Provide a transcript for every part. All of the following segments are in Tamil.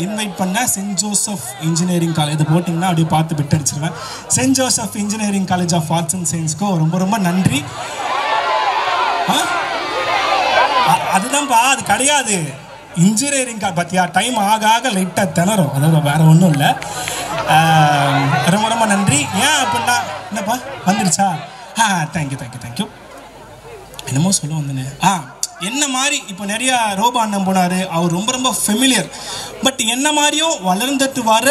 இன்வைட் பண்ண சென்ட் ஜோசப் இன்ஜினியரிங் காலேஜ் இதை போட்டிங்கன்னா அப்படியே பார்த்து பிட் அடிச்சிருவேன். Saint Joseph engineering college of arts and சயின்ஸ்க்கும் ரொம்ப ரொம்ப நன்றி. அதுதான்ப்பா, அது கிடையாது. இன்ஜினியரிங் பார்த்தியா, டைம் ஆக ஆக லைட்டாக திணறும், அதாவது வேறு ஒன்றும் இல்லை. ரொம்ப ரொம்ப நன்றி. ஏன் அப்படின்னா என்னப்பா வந்துடுச்சா? Thank you thank you thank you. என்னமோ சொல்ல வந்தேனே, என்ன மாதிரி இப்போ நிறையா ரோபோ அண்ணன் போனார், அவர் ரொம்ப ரொம்ப ஃபெமிலியர். பட் என்ன மாதிரியும் வளர்ந்துட்டு வர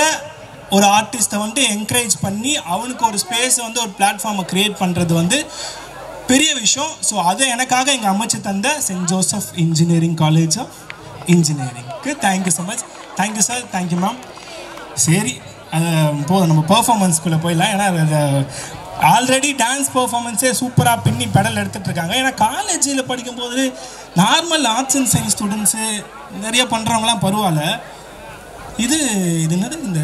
ஒரு ஆர்டிஸ்ட்டை வந்து என்கரேஜ் பண்ணி அவனுக்கு ஒரு ஸ்பேஸை வந்து ஒரு பிளாட்ஃபார்மை க்ரியேட் பண்ணுறது வந்து பெரிய விஷயம். ஸோ அதை எனக்காக எங்கள் அமைச்சு தந்த Saint Joseph engineering college of இன்ஜினியரிங்க்கு thank you so much. Thank you sir, thank you ma'am. சரி, போதும், நம்ம பர்ஃபார்மன்ஸ்குள்ளே போயிடலாம். ஏன்னா ஆல்ரெடி டான்ஸ் பர்ஃபார்மன்ஸே சூப்பராக பின்னி பெடல் எடுத்துகிட்டு இருக்காங்க. ஏன்னா காலேஜில் படிக்கும்போது normal arts and science students நிறைய பண்ணுறவங்களாம் பரவாயில்ல. இது என்னது, இந்த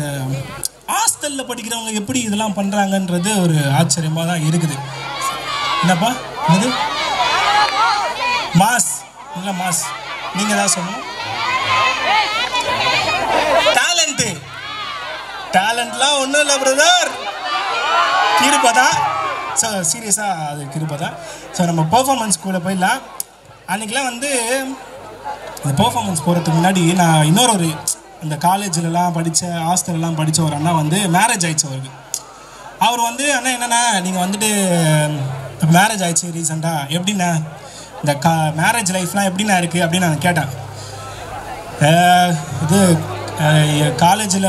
ஹாஸ்டலில் படிக்கிறவங்க எப்படி இதெல்லாம் பண்ணுறாங்கன்றது ஒரு ஆச்சரியமாக தான் இருக்குது. என்னப்பா அது மாஸ் இல்லை, மாஸ் நீங்கள் தான் சொல்லணும். டேலண்ட்லாம் ஒன்றும் இல்லை பிரதர், கிருபதா. ஸோ சீரியஸாக அது கிருபதா. ஸோ நம்ம பர்ஃபார்மன்ஸ்குள்ளே போயிடலாம். அன்றைக்கெலாம் வந்து இந்த பர்ஃபார்மன்ஸ் போகிறதுக்கு முன்னாடி நான் இன்னொரு அந்த காலேஜிலலாம் படித்த ஹாஸ்டல்லாம் படித்த ஒரு அண்ணா வந்து மேரேஜ் ஆயிடுச்சு அவருக்கு. அவர் வந்து அண்ணா என்னண்ணா நீங்கள் வந்துட்டு மேரேஜ் ஆயிடுச்சு ரீசெண்டாக, எப்படிண்ணா இந்த மேரேஜ் லைஃப்லாம் எப்படிண்ணா இருக்குது அப்படின்னு நான் கேட்டேன். இது காலேஜில்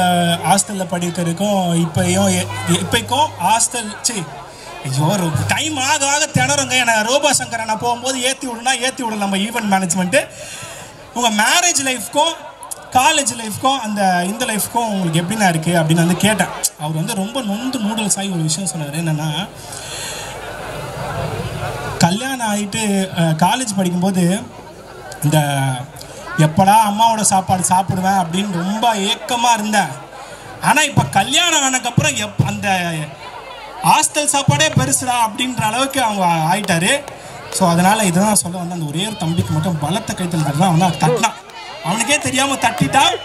ஹாஸ்டலில் படிக்கிறதுக்கும் இப்போக்கும் ஹாஸ்டல் ஐயோ டைம் ஆக ஆக திணறுங்க. நான் ரோபா சங்கரை நான் போகும்போது ஏற்றி விடலாம் நம்ம ஈவெண்ட் மேனேஜ்மெண்ட்டு. உங்கள் மேரேஜ் லைஃப்க்கும் காலேஜ் லைஃப்க்கும் இந்த லைஃப்க்கும் உங்களுக்கு எப்படின்னா இருக்குது அப்படின்னு வந்து கேட்டேன். அவர் வந்து ரொம்ப நொந்து நூடுல்ஸ் ஆகி ஒரு விஷயம் சொன்னார். என்னென்னா, கல்யாணம் ஆகிட்டு காலேஜ் படிக்கும்போது இந்த எப்படா அம்மாவோட சாப்பாடு சாப்பிடுவேன் அப்படின்னு ரொம்ப ஏக்கமாக இருந்தேன். ஆனால் இப்போ கல்யாணம் ஆனதுக்கப்புறம் அந்த ஹாஸ்டல் சாப்பாடே பெருசுடா அப்படின்ற அளவுக்கு அவங்க ஆயிட்டாரு. ஸோ அதனால் இதுதான் சொல்ல வந்து அந்த ஒரே ஒரு தம்பிக்கு மட்டும் பலத்த கைத்தல் தான் வந்து தட்டினான், அவனுக்கே தெரியாமல் தட்டிட்டான்.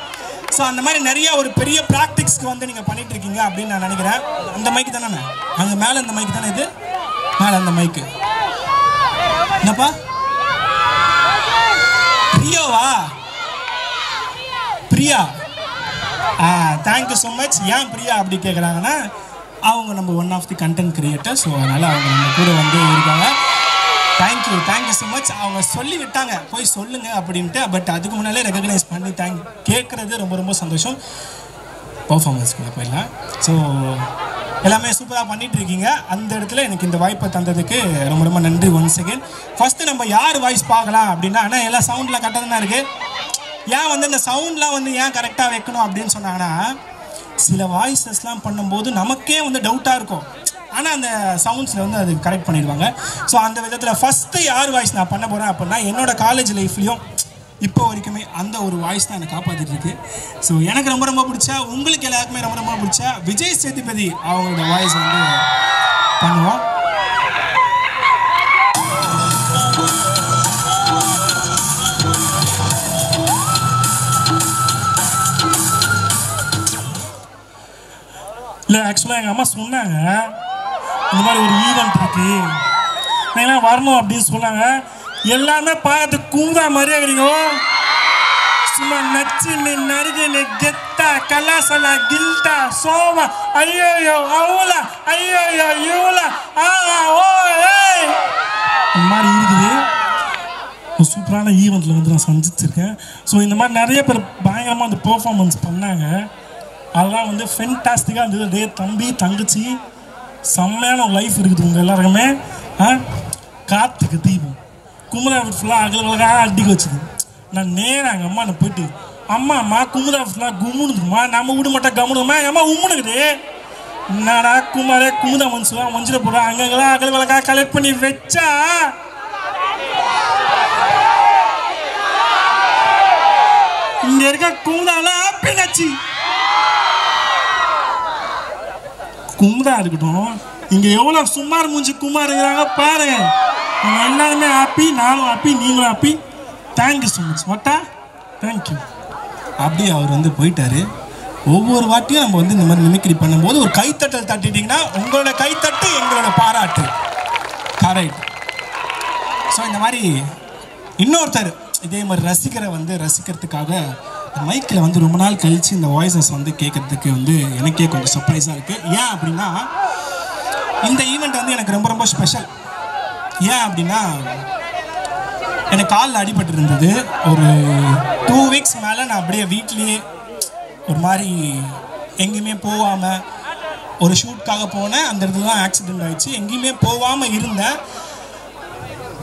ஸோ அந்த மாதிரி நிறைய ஒரு பெரிய ப்ராக்டிக்ஸ்க்கு வந்து நீங்கள் பண்ணிட்டு இருக்கீங்க அப்படின்னு நான் நினைக்கிறேன். அந்த மைக்கு தானே, அங்கே மேலே அந்த மைக்கு தானே, இது மேலே அந்த மைக்கு என்னப்பா, பிரியாவா? Priya, thank you so much. ஏன் பிரியா அப்படி கேட்குறாங்கன்னா, அவங்க நம்ம one of the content creator. So அதனால் அவங்க நம்ம கூட வந்து இருக்காங்க. Thank you so much. அவங்க சொல்லி விட்டாங்க போய் சொல்லுங்க அப்படின்ட்டு. பட் அதுக்கு முன்னாலே ரெகக்னைஸ் பண்ணி கேட்குறது ரொம்ப ரொம்ப சந்தோஷம். பர்ஃபார்மன்ஸ்குள்ளே போயிடலாம். ஸோ எல்லாமே சூப்பராக பண்ணிகிட்ருக்கீங்க. அந்த இடத்துல எனக்கு இந்த வாய்ப்பை தந்ததுக்கு ரொம்ப ரொம்ப நன்றி ஒன்ஸ் அகேன். ஃபஸ்ட்டு நம்ம யார் வாய்ஸ் பார்க்கலாம் அப்படின்னா, ஆனால் எல்லாம் சவுண்டில் கரெக்டாக தான் இருக்குது. ஏன் வந்து இந்த சவுண்ட்லாம் வந்து ஏன் கரெக்டாக வைக்கணும் அப்படின்னு சொன்னாங்கன்னா, சில வாய்ஸஸ்லாம் பண்ணும்போது நமக்கே வந்து டவுட்டாக இருக்கும், ஆனால் அந்த சவுண்ட்ஸில் வந்து அது கரெக்ட் பண்ணிடுவாங்க. ஸோ அந்த விதத்தில் ஃபஸ்ட்டு யார் வாய்ஸ் நான் பண்ண போகிறேன் அப்படின்னா, என்னோடய காலேஜ் லைஃப்லேயும் இப்போ வரைக்குமே அந்த ஒரு வாய்ஸ் தான் எனக்கு காப்பாற்றிட்டு இருக்கு. ஸோ எனக்கு ரொம்ப ரொம்ப பிடிச்சா, உங்களுக்கு எல்லாருக்குமே ரொம்ப ரொம்ப பிடிச்சா விஜய் சேதுபதி அவங்களோட வாய்ஸ் வந்து பண்ணுவோம். இல்லை, ஆக்சுவலாக எங்கள் அம்மா சொன்னாங்க இந்த மாதிரி ஒரு ஈவெண்ட் இருக்கு, நீங்களாம் வரணும் அப்படின்னு சொன்னாங்க. எல்லாமே பார்த்து குங்கா மாதிரியே இருக்கிறீங்க. சும்மா நச்சு நடிகை கெத்தா கலாசலா கில்டா சோமா ஐயோ அவுலா ஐயோ இவ்வளோ ஓ இந்த மாதிரி இருக்குது. சூப்பரான ஈவெண்ட்டில் வந்து நான் சந்திச்சிருக்கேன். ஸோ இந்த மாதிரி நிறைய பேர் பயங்கரமாக அந்த பெர்ஃபார்மன்ஸ் பண்ணாங்க. அதெல்லாம் வந்து ஃபென்டாஸ்டிக்காக இருந்தது. டே தம்பி தங்கச்சி, செம்மையான ஒரு லைஃப் இருக்குது உங்கள் எல்லாருக்குமே. காற்றுக்கு தீபம் குமுதா ஃபுல்லாக அகலகலாக அடிக்க வச்சுது. நான் நேராக எங்கள் அம்மா போயிட்டு, அம்மா குமுதா ஃபுல்லாக கும்முனுதுமா, நம்ம விட மாட்டா கம்முனுமா, அம்மா உம்முனுக்குது. என்னடா குமாரே குமுதா மனுஷன் மஞ்சிட போகிறா, அங்கெல்லாம் அகலகலாக கலெக்ட் பண்ணி வச்சா இங்கே இருக்க குமுதாலாம் ஆப்பினாச்சு. குமுதா இருக்கட்டும், இங்கே எவ்வளோ சுமார் மூஞ்சி குமார் இருக்கிறாங்க பாருங்க. நாங்கள் எல்லாருமே ஹாப்பி, நானும் ஹாப்பி, நீங்களும் ஹாப்பி. Thank you so much. வட்டா, தேங்க்யூ. அப்படியே அவர் வந்து போயிட்டாரு. ஒவ்வொரு வாட்டியும் நம்ம வந்து இந்த மாதிரி மிமிக்ரி பண்ணும்போது ஒரு கைத்தட்டல் தட்டிட்டிங்கன்னா உங்களோட கைத்தட்டு எங்களோட பாராட்டு. கரெக்ட். ஸோ இந்த மாதிரி இன்னொருத்தர் இதே மாதிரி ரசிகரை வந்து ரசிக்கிறதுக்காக மைக்கில் வந்து ரொம்ப நாள் கழித்து இந்த வாய்ஸஸ் வந்து கேட்குறதுக்கு வந்து எனக்கே கொஞ்சம் சர்ப்ரைஸாக இருக்குது. ஏன் அப்படின்னா இந்த ஈவெண்ட் வந்து எனக்கு ரொம்ப ரொம்ப ஸ்பெஷல். ஏன் அப்படின்னா எனக்கு காலில் அடிபட்டு இருந்தது. ஒரு 2 வீக்ஸ் மேலே நான் அப்படியே வீட்லேயே ஒரு மாதிரி எங்கேயுமே போகாமல் ஒரு ஷூட்காக போனேன். அந்த இடத்துல தான் ஆக்சிடெண்ட் ஆகிடுச்சு. எங்கேயுமே போகாமல் இருந்தேன்.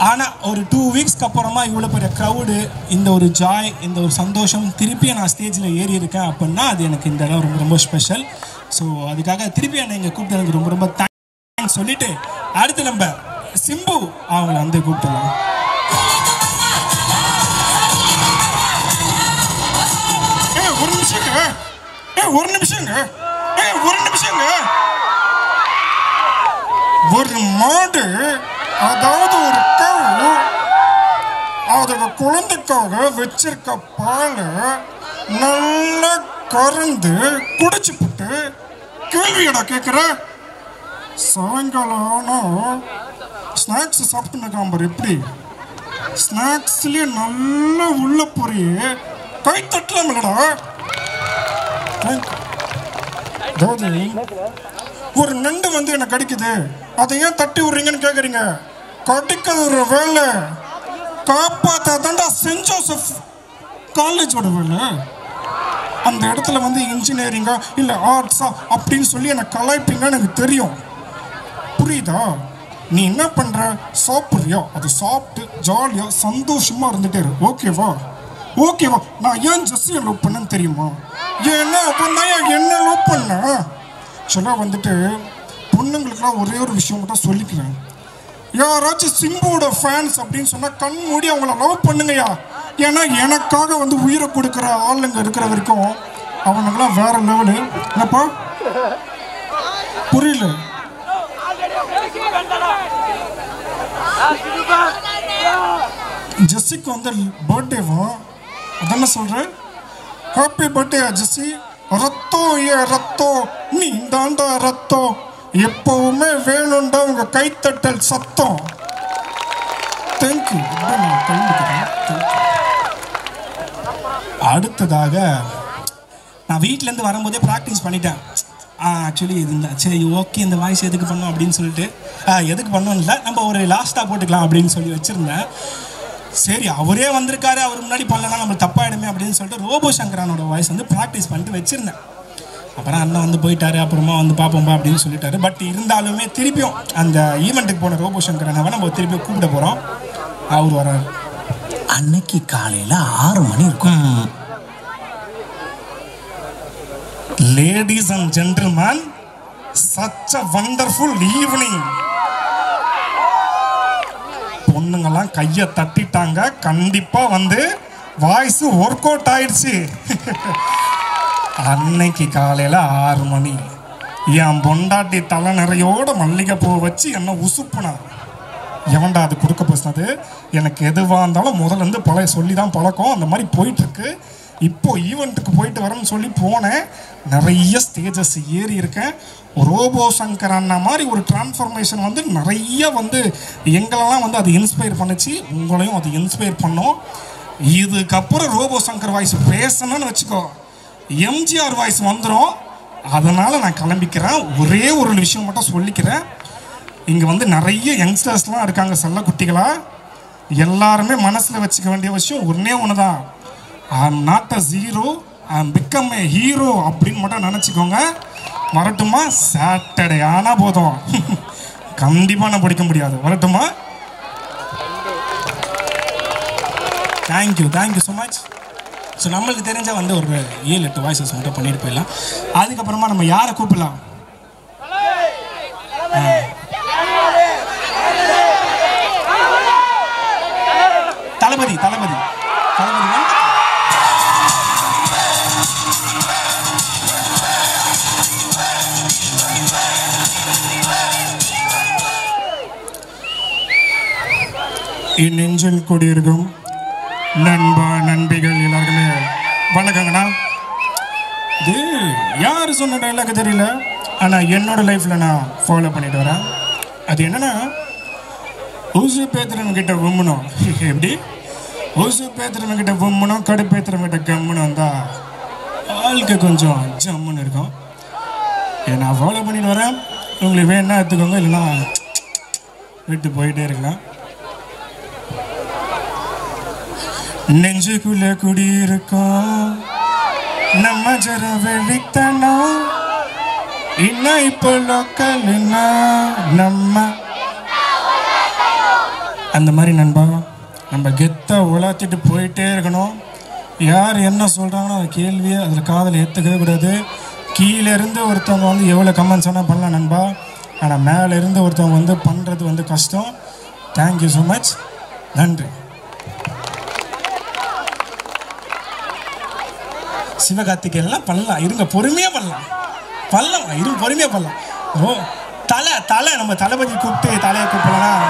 ஆனால் ஒரு 2 வீக்ஸ்க்கு அப்புறமா இவ்வளோ பெரிய க்ரௌடு, இந்த ஒரு ஜாய், இந்த ஒரு சந்தோஷம், திருப்பி நான் ஸ்டேஜில் ஏறி இருக்கேன் அப்படின்னா அது எனக்கு இந்த இடம் ரொம்ப ரொம்ப ஸ்பெஷல். ஸோ அதுக்காக திருப்பி என்னை இங்கே கூப்பிட்டு எனக்கு ரொம்ப ரொம்ப தேங்க்ஸ் சொல்லிவிட்டு அடுத்து நம்ம சிம்பு அவங்கள வந்து கூப்பிட்டுலாம். ஒரு நிமிஷங்க. ஒரு மாடு, அதாவது ஒரு கவு, அதோட குழந்தைக்காக வச்சிருக்க பாலை நல்லா கறந்து குடிச்சு போட்டு கேள்வியடா கேட்குற. சாயங்காலம் ஆனால் ஸ்நாக்ஸ் சாப்பிட்டு காம்பர் எப்படி ஸ்நாக்ஸ்லேயே நல்லா உள்ள பொரிய கை தட்டலாம் இல்லடா. ஒரு நண்டு வந்து என்ன கடிக்குது, அதை ஏன் தட்டி விடுறீங்கன்னு கேட்குறீங்க. கடிக்கிறது ஒரு வேலை, காப்பாத்தாதான்டா சென்ட் ஜோசப் காலேஜோட வேலை. அந்த இடத்துல வந்து இன்ஜினியரிங்கா இல்லை ஆர்ட்ஸா அப்படின்னு சொல்லி என்னை கலாய்ப்பீங்கன்னு எனக்கு தெரியும். புரியுதா? நீ என்ன பண்ணுற, சாப்பிட்றியோ அதை சாப்பிட்டு ஜாலியாக சந்தோஷமாக இருந்துட்டே இரு. ஓகேவா? நான் ஏன் ஜெஸ்ஸியை லவ் பண்ணேன்னு தெரியுமா? ஏன்னா அப்போ தான் என்ன லவ் பண்ண. ஆக்சுவலாக வந்துட்டு பொண்ணுங்களுக்குலாம் ஒரே ஒரு விஷயம் மட்டும் சொல்லிக்கிறேன். யாராச்சும் சிம்புவோட ஃபேன்ஸ் அப்படின்னு சொன்னால் கண் மூடி அவங்கள லவ் பண்ணுங்கய்யா. ஏன்னா எனக்காக வந்து உயிரை கொடுக்குற ஆளுங்க இருக்கிற வரைக்கும் அவனுங்களாம் வேற லெவலு. என்னப்பா புரியல? ஜெஸ்ஸிக்கு வந்து பர்த்டேவா, அதான சொல்கிறேன். ஹாப்பி பர்த்டே ஜெஸ்ஸி. ரத்தம் நீ தாண்டா ரத்தம், எப்பவுமே வேணும்டா உங்க கைத்தட்டல் சத்தம். தேங்க்யூ. நான் கிளம்பிக்கிறேன். அடுத்ததாக நான் வீட்டிலேருந்து வரும்போதே ப்ராக்டிஸ் பண்ணிட்டேன். ஆக்சுவலி இது இல்லை, சரி ஓகே இந்த வாய்ஸ் எதுக்கு பண்ணோம் அப்படின்னு சொல்லிட்டு எதுக்கு பண்ணோம் இல்லை, நம்ம ஒரு லாஸ்ட்டாக போட்டுக்கலாம் அப்படின்னு சொல்லி வச்சுருந்தேன். சரி அவரே வந்திருக்காரு, அவர் முன்னாடி பண்ணலன்னா நம்ம தப்பாயிடுமே அப்படின்னு சொல்லிட்டு ரோபோ சங்கரானோட வாய்ஸ் வந்து ப்ராக்டிஸ் பண்ணிட்டு வச்சுருந்தேன். அப்புறம் அண்ணன் வந்து போயிட்டாரு, அப்புறமா வந்து பார்ப்போம்பா அப்படின்னு சொல்லிட்டாரு. பட் இருந்தாலுமே திருப்பியும் அந்த ஈவெண்ட்டுக்கு போன ரோபோ சங்கரானவை நம்ம திருப்பியும் கூப்பிட போகிறோம். அவர் வராரு. அன்னைக்கு காலையில் 6 மணி இருக்கும். Ladies and gentlemen, such a wonderful evening. பொண்ணுங்கெல்லாம் கையை தட்டிட்டாங்க. கண்டிப்பா வந்து வாய்ஸ் ஒர்க் அவுட் ஆயிடுச்சு. அன்னைக்கு காலையில 6 மணி என் பொண்டாட்டி தலை நிறையோட மல்லிகைப்பூ வச்சு என்ன உசுப்புனா. எவன்டா அது கொடுக்க பேசினது? எனக்கு எதுவாக இருந்தாலும் முதல்ல இருந்து பழைய சொல்லி தான் பழக்கம். அந்த மாதிரி போயிட்டுருக்கு. இப்போ ஈவெண்ட்டுக்கு போயிட்டு வரேன்னு சொல்லி போனேன். நிறைய ஸ்டேஜஸ் ஏறி இருக்கேன். ரோபோ சங்கர் அண்ணா மாதிரி ஒரு டிரான்ஸ்ஃபர்மேஷன் வந்து நிறைய வந்து எங்களெல்லாம் வந்து அது இன்ஸ்பயர் பண்ணுச்சு. உங்களையும் அது இன்ஸ்பயர் பண்ணோம். இதுக்கப்புறம் ரோபோ சங்கர் வாய்ஸ் பேசணும்னு வச்சுக்கோ, எம்ஜிஆர் வாய்ஸ் வந்துடும். அதனால் நான் கிளம்பிக்கிறேன். ஒரே ஒரு விஷயம் மட்டும் சொல்லிக்கிறேன். இங்கே வந்து நிறைய யங்ஸ்டர்ஸ்லாம் இருக்காங்க, செல்ல குட்டிகளா. எல்லாருமே மனசில் வச்சுக்க வேண்டிய விஷயம் ஒன்றே ஒன்று தான். I am not a zero, I am become a hero அப்படின்னு மட்டும் நினச்சிக்கோங்க. வரட்டுமா? சாட்டர்டே ஆனால் போதும், கண்டிப்பாக நான் படிக்க முடியாது. வரட்டுமா? Thank you so much. ஸோ நம்மளுக்கு தெரிஞ்ச வந்து ஒரு 7-8 வாய்ஸஸ் மட்டும் பண்ணிட்டு போயிடலாம். அதுக்கப்புறமா நம்ம யாரை கூப்பிடலாம்? தளபதி நெஞ்சில் குடியிருக்கும் நண்பா நண்பிகள் எல்லாருக்குமே வணக்கங்கண்ணா. இது யார் சொன்ன டைலாக் தெரியல, ஆனால் என்னோட லைஃப்பில் நான் ஃபாலோ பண்ணிட்டு வரேன். அது என்னன்னா, ஊசு பேத்துறவங்க கிட்ட உம்மணும். எப்படி ஊசு பேத்துறவங்க கிட்ட உம்மணும், கடுப்பேத்துறவங்க கிட்ட கம்முன்னு வந்தால் ஆளுக்கு கொஞ்சம் ஜம்முன்னு இருக்கும். இதை நான் ஃபாலோ பண்ணிட்டு வரேன். உங்களுக்கு வேணா எடுத்துக்கோங்க, இல்லைன்னா விட்டு போயிட்டே இருக்கலாம். நெஞ்சுக்குள்ள குடியிருக்கோம் நம்ம ஜர வெடித்தனம், இன்னும் இப்போ லோக்கல்னா நம்ம அந்த மாதிரி நண்பா. நம்ம கெத்தை உலாத்திட்டு போயிட்டே இருக்கணும். யார் என்ன சொல்கிறாங்களோ அந்த கேள்வியை அதில் காதில் ஏற்றுக்கவே கூடாது. கீழே இருந்து ஒருத்தவங்க வந்து எவ்வளோ கமெண்ட்ஸ் வேணால் பண்ணலாம் நண்பா, ஆனால் மேலே இருந்து ஒருத்தவங்க வந்து பண்ணுறது வந்து கஷ்டம். தேங்க்யூ ஸோ மச், நன்றி. சிவகார்த்திகேயன்லாம் பண்ணலாம், இருங்க பொறுமையாக பண்ணலாம் இருங்க பொறுமையாக பண்ணலாம். ஓ தலை நம்ம தளபதி கூப்பிட்டு தலையை கூப்பிடலாம்.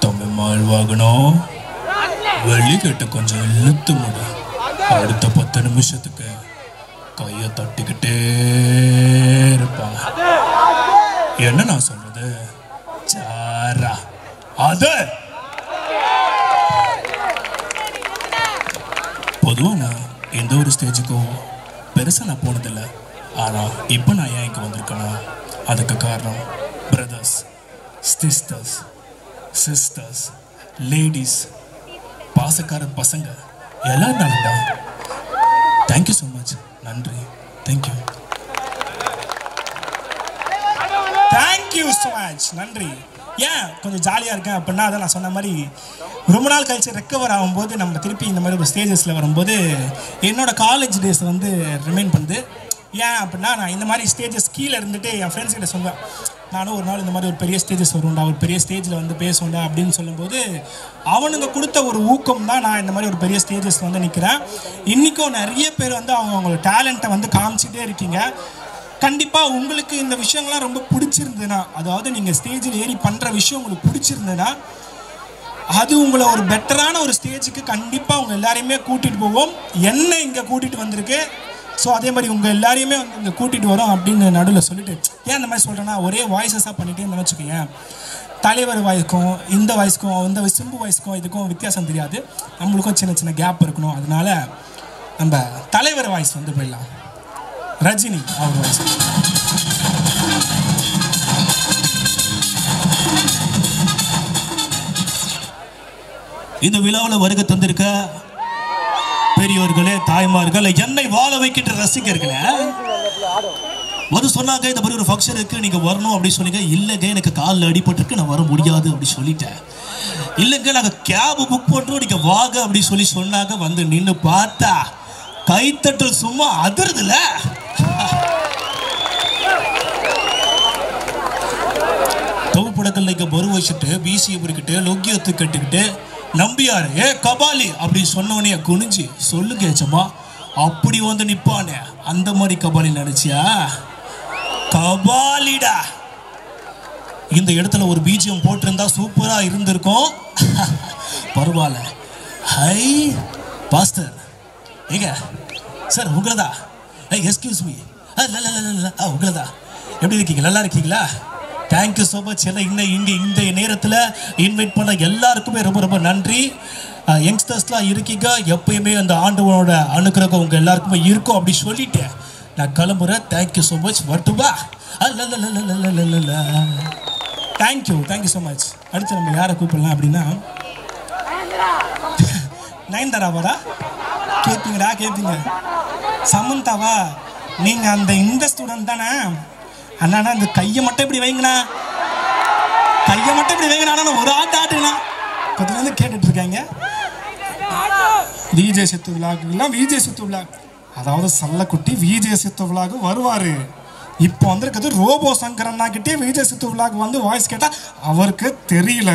தமிழ் வாழ்வாகணும். வெளிக்கிட்ட கொஞ்சம் இழுத்து முடி. அடுத்த 10 நிமிஷத்துக்கு கையை தட்டிக்கிட்டே இருப்பாங்க. என்ன நான் சொல்றது, சாரா அது பொதுவாக நான் எந்த ஒரு ஸ்டேஜுக்கும் பெருசாக நான் போனதில்லை. ஆனால் இப்போ நான் ஏன் இங்கே வந்திருக்கேன்னா, அதுக்கு காரணம் பிரதர்ஸ், சிஸ்டர்ஸ், லேடிஸ், பாசக்கார பசங்க எல்லாரும் தான். தேங்க்யூ ஸோ மச், நன்றி. தேங்க்யூ ஸோ மச், நன்றி. ஏன் கொஞ்சம் ஜாலியாக இருக்கேன் அப்படின்னா, அதை நான் சொன்ன மாதிரி ரொம்ப நாள் கழிச்சு ரெக்கவர் ஆகும்போது நம்ம திருப்பி இந்த மாதிரி ஒரு ஸ்டேஜஸில் வரும்போது என்னோட காலேஜ் டேஸ் வந்து ரிமைன் பண்ணுது. ஏன் அப்படின்னா, நான் இந்த மாதிரி ஸ்டேஜஸ் கீழே இருந்துட்டு என் ஃப்ரெண்ட்ஸ் கிட்ட சொல்வேன், நானும் ஒரு நாள் இந்த மாதிரி ஒரு பெரிய ஸ்டேஜஸ் வரும்டா, ஒரு பெரிய ஸ்டேஜில் வந்து பேசுவேன்டா அப்படின்னு சொல்லும்போது அவனுங்க கொடுத்த ஒரு ஊக்கம் தான் நான் இந்த மாதிரி ஒரு பெரிய ஸ்டேஜஸ் வந்து நிற்கிறேன். இன்றைக்கும் நிறைய பேர் வந்து அவங்களோட டேலண்ட்டை வந்து காமிச்சிட்டே இருக்கீங்க. கண்டிப்பாக உங்களுக்கு இந்த விஷயங்கள்லாம் ரொம்ப பிடிச்சிருந்ததுன்னா, அதாவது நீங்கள் ஸ்டேஜில் ஏறி பண்ணுற விஷயம் உங்களுக்கு பிடிச்சிருந்ததுன்னா, அது உங்களை ஒரு பெட்டரான ஒரு ஸ்டேஜுக்கு கண்டிப்பாக உங்கள் எல்லாரையுமே கூட்டிகிட்டு போவோம். என்ன இங்கே கூட்டிகிட்டு வந்திருக்கு, ஸோ அதே மாதிரி உங்கள் எல்லாரையுமே வந்து இங்கே கூட்டிகிட்டு வரோம் அப்படின்னு நடுவில் சொல்லிட்டு, ஏன் இந்த மாதிரி சொல்கிறேன்னா, ஒரே வாய்ஸஸாக பண்ணிகிட்டே இருந்தேன்னு வச்சுக்கோங்க, தலைவர் வாய்ஸ்க்கும் இந்த வாய்ஸ்க்கும் இந்த சிம்பு வாய்ஸ்க்கும் இதுக்கும் வித்தியாசம் தெரியாது. நம்மளுக்கும் சின்ன சின்ன கேப் இருக்கணும். அதனால நம்ம தலைவர் வாய்ஸ் வந்து போயிடலாம். ரஜினி அவர் வாய்ஸ். இந்த விழாவில் வருகை தந்திருக்க பெரியோர்களே, தாய்மார்கள், என்னை வாழ வைக்கின்ற ரசிகர்களே, வந்து சொன்னாங்க இந்த மாதிரி ஒரு ஃபங்க்ஷன் இருக்கு, நீங்க வரணும் அப்படின்னு சொன்னீங்க. இல்லைங்க, எனக்கு காலில் அடிபட்டிருக்கு, நான் வர முடியாது அப்படி சொல்லிட்டேன். இல்லைங்க, நாங்கள் கேப் புக் பண்ணுறோம், நீங்க வாங்க அப்படி சொன்னாங்க. வந்து நின்று பார்த்தா கைத்தட்டல் சும்மா அதிர்துல. தொகுப்படக்கல்ல இங்கே பரு வச்சுட்டு பிசியை பிடிக்கிட்டு லொக்கியத்து கட்டுக்கிட்டு நம்பியாரு ஏ கபாலி அப்படி சொன்னவனைய குனிஞ்சு சொல்லுங்க ஏச்சம்மா அப்படி வந்து நிப்பானே, அந்த மாதிரி கபாலி நினைச்சியா? கபாலிடா. இந்த இடத்துல ஒரு பிஜிஎம் போட்டிருந்தா சூப்பரா இருந்திருக்கும். பரவாயில்ல. ஹை பாஸ்டர், ஏங்க சார் உங்களதா? எஸ்கியூஸ் மீ, உங்களதா? எப்படி இருக்கீங்க? நல்லா இருக்கீங்களா? Thank you so much. எல்லாம் இங்கே இந்த நேரத்தில் இன்வைட் பண்ண எல்லாருக்குமே ரொம்ப ரொம்ப நன்றி. யங்ஸ்டர்ஸ்லாம் இருக்கீங்க, எப்பயுமே அந்த ஆண்டவனோட அனுக்கிரகம் உங்கள் எல்லாருக்குமே இருக்கும் அப்படி சொல்லிட்டேன். நான் கிளம்புறேன். Thank you so much. வரட்டுமா? Thank you so much. அடுத்து நம்ம யாரை கூப்பிடலாம் அப்படின்னா, நயன்தாராவாடா? கேட்பீங்க. சமந்தாவா? நீங்கள் இந்த ஸ்டூடெண்ட் தானே? அண்ணா இந்த கையை மட்டும் இப்படி வைங்கண்ணா, ஒரு ஆட்டுங்கண்ணா. கொஞ்சம் கேட்டுட்டு இருக்காங்க. விஜய் சித்து விழாக்குலாம் விஜய் சித்து விழா, அதாவது சல்லக்குட்டி விஜய் சித்து விழாக்கு வருவார். இப்போ வந்திருக்கிறது ரோபோ சங்கர் அண்ணா கிட்டே விஜய் சித்து விழாக்கு வந்து வாய்ஸ் கேட்டால் அவருக்கு தெரியல,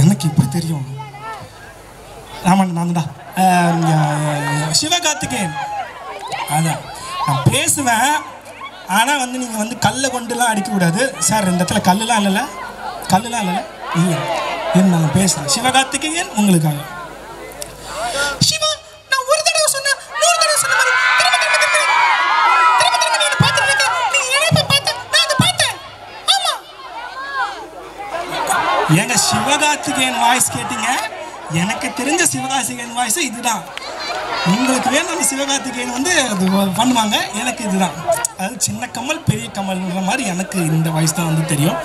எனக்கு இப்படி தெரியும். ஆமாம் நான் தான் சிவகார்த்திகேயன். அதான் நான் பேசுவேன், ஆனால் வந்து நீங்கள் வந்து கல்லை கொண்டுலாம் அடிக்கக்கூடாது சார். இந்த இடத்துல கல்லுலாம் இல்லைல்ல, கல்லுலாம் இல்லைல்ல, இல்லை இருந்தாலும் பேசுகிறேன். சிவகார்த்திகேயன் உங்களுக்காக. சிவா, நான் ஒரு தடவை சொன்னேன், 100 தடவை சொன்ன மாதிரி ஏங்க சிவகார்த்திகேயன் வாய்ஸ் கேட்டீங்க, எனக்கு தெரிஞ்ச சிவகார்த்திகேயன் வாய்ஸ் இதுதான். உங்களுக்கு வேணும் அந்த சிவகார்த்திகேயன் வந்து அது பண்ணுவாங்க, எனக்கு இதுதான். அது சின்ன கமல் பெரிய கமல்ன்ற மாதிரி எனக்கு இந்த வாய்ஸ் தான் வந்து தெரியும்.